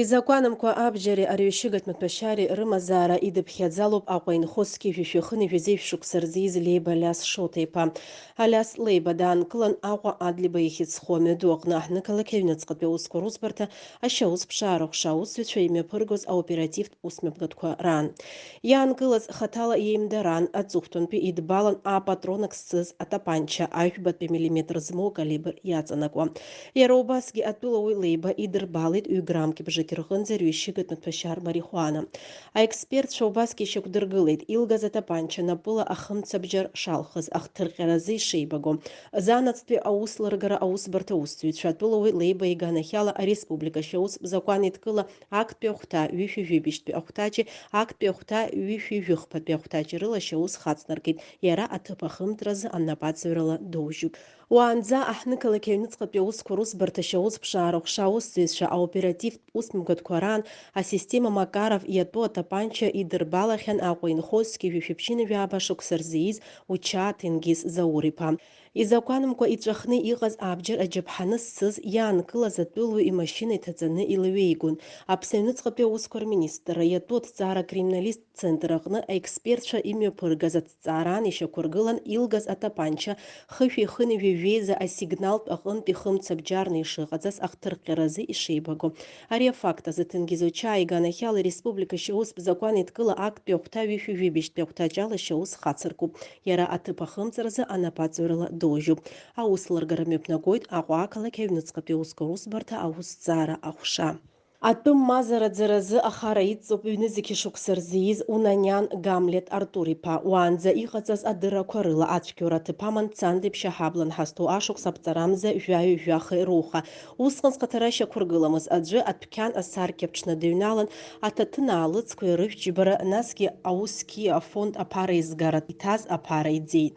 Изакәанымқәа абџьари арҩышьыгатә маҭәашьареи рымазаара идыԥхьаӡалоуп Аҟәа инхозгьы шәишәихын ижәзеиԥш шықәса рзиз Леиба Алиас Шоҭа-иԥа. Алиас Леиба даанкылан Аҟәа Адлеиба ихьыӡхо амҩаду аҟны аҳҭны-қалақь аҩныҵҟатәи аусқәа русбарҭа ашьаусԥшаа-рыхәша аусзуҩцәа имҩаԥыргоз аоперативтә усмҩаԥгатәқәа раан. Иаанкылаз хаҭала иеимдаран, аҵыхәтәантәи идбалан апатронак зцыз атапанча аҩҳәбатәи миллиметр змоу калибр иаҵанакуа. Иара убасгьы атәыла уи Леиба идырбалеит ҩ-граммки бжаки рҟынӡа рҩышьыгатә маҭәашьа рмарихуана. Аекспертцәа убасгьы ишьақәдыргылеит илгаз атапанча напыла ахымцабџьар шалхыз ахҭырҟьаразы ишеибаго. Занаҵтәи ауслыргара аусбарҭа аусзуҩцәа атәыла уи Леиба иганахьала ареспублика шьаус закәан идкыла актәи ахәҭа ҩышәи-жәибжьтәи ахәҭаҷи актәи ахәҭа ҩышәи-жәыхԥатәи ахәҭаҷи рыла шьаус хацнаркит. Иара аҭыԥ ахымҭразы анапаҵаҩрала доужьуп. Уаанӡа аҳҭны-қалақь аҩныҵҟатәи аусқәа русбарҭа шьаусԥшаа-рыхәша аусзуҩцәа аоперативтә усмҩаԥгатәқәа раан асистема Макаров иатәу атапанча идырбалахьан Аҟәа инхозгьы шәишәиԥшьынажәаба шықәса рзиз Уча Ҭенгиз Заур-иԥа. Изакәанымкәа иҵәахны иҟаз абџьар аџьаԥҳаны зцыз иаанкылаз атәылаҩ имашьына иҭаҵаны илаҩеигон. Аԥсны аҩныҵҟатәи аусқәа рминистрра иатәу аҭҵаара криминалист центр аҟны аекспертцәа имҩаԥыргаз аҭҵаараан ишьақәыргылан илгаз атапанча хышәи-хынҩажәеиза асигналтә аҟынтәи хымцабџьарны ишыҟаҵаз ахҭырҟьаразы ишеибаго. Ари афакт азы Ҭенгиз Учаа иганахьала республика шьаус бзакәан идкыла актәи ахәҭа ҩышәи-жәибжьтәи ахәҭаҷ ала шьаус хацыркуп. Иара аҭыԥ ахымҵаразы анапаҵаҩрала доужьуп. Ауслыргара мҩаԥнагоит Аҟәа ақалақь аҩныҵҟатәи аусқәа русбарҭа аусҭҵаара ахәша. Атәым мазараӡаразы ахара идҵоуп ҩнызқьи шықәса рзиз Унаниан Гамлет Артур-иԥа. Уаанӡа иҟаҵаз адыррақәа рыла ацәгьоура аҭыԥ аман Цандрыԥшьа ҳаблан ҳазҭоу ашықәс аԥҵарамза жәаҩ-жәахи руха. Усҟан зхаҭара шьақәыргыламыз аӡәы адәқьан асаркьа аԥҽны дыҩналан, аҭаҭын аалыҵқәа ирышәџьбара, насгьы аусқьи афонд аԥараизгара иҭаз аԥара иӡеит.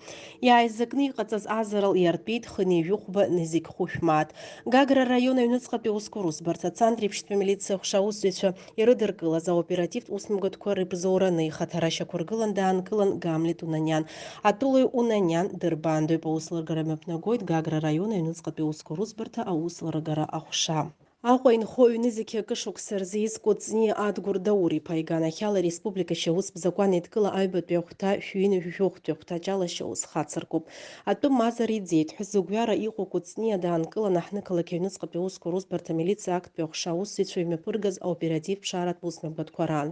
Иааизакны иҟаҵаз азарал иартәеит хынҩажәыхәба Низик Хушәмаҭ. Гагра араион аҩныҵҟатәи аусқәа русбарҭа Цандрыԥшьтәи милициа ахәша аусзуҩцәа ирыдыркылаз аоперативтә усмҩаԥгатәқәа рыбзоураны ихаҭара шьақәыргылан даанкылан Гамлет Унаниан. Атәылаҩ Унаниан дырбандоуп. Ауслыргара мҩаԥнагоит Гагра араион аҩныҵҟатәи аусқәа русбарҭа ауслыргара ахәша. Аҟәа инхо ҩнызқьи акы шықәса рзиз Кәыҵниа Адгәыр Даур-иԥа иганахьала республика шьаус бзакәан идкыла аҩбатәи ахәҭа шәҩи-жәохәтәи ахәҭаҷ ала шьаус хацыркуп. Атәым мазара иӡеит ҳәа зыгәҩара иҟоу Кәыҵниа даанкылан аҳҭны-қалақь аҩныҵҟатәи аусқәа русбарҭа милициа актәи ахәша аусзуҩцәа имҩаԥыргаз аоперативтә ԥшааратә усмҩаԥгатәқәа раан.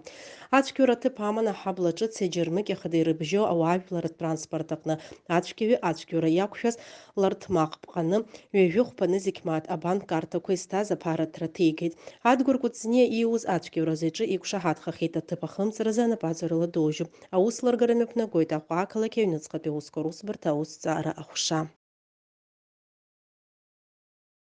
Ацәгьоура аҭыԥ аман аҳабла ҿыц Еџьармыкьахада ирыбжьо ауаажәларратә транспорт аҟны. Ацәгьаҩы ацәгьоура иақәшәаз ларҭмаҟ ԥҟаны ҩажәыхәба Низик Мааҭ абанк-карҭақәа изҭаз аԥараҭра ҭигеит. Адгәыр Кәыҵниа ииуз ацәгьауразы иҿы иқәшаҳаҭхахьеит. Аҭыԥ ахымҵаразы анапаҵаҩрала доужьуп. Ауслыргара мҩаԥнагоит Аҟәа ақалақь аҩныҵҟатәи аусқәа русбарҭа аусҭҵаара ахәша.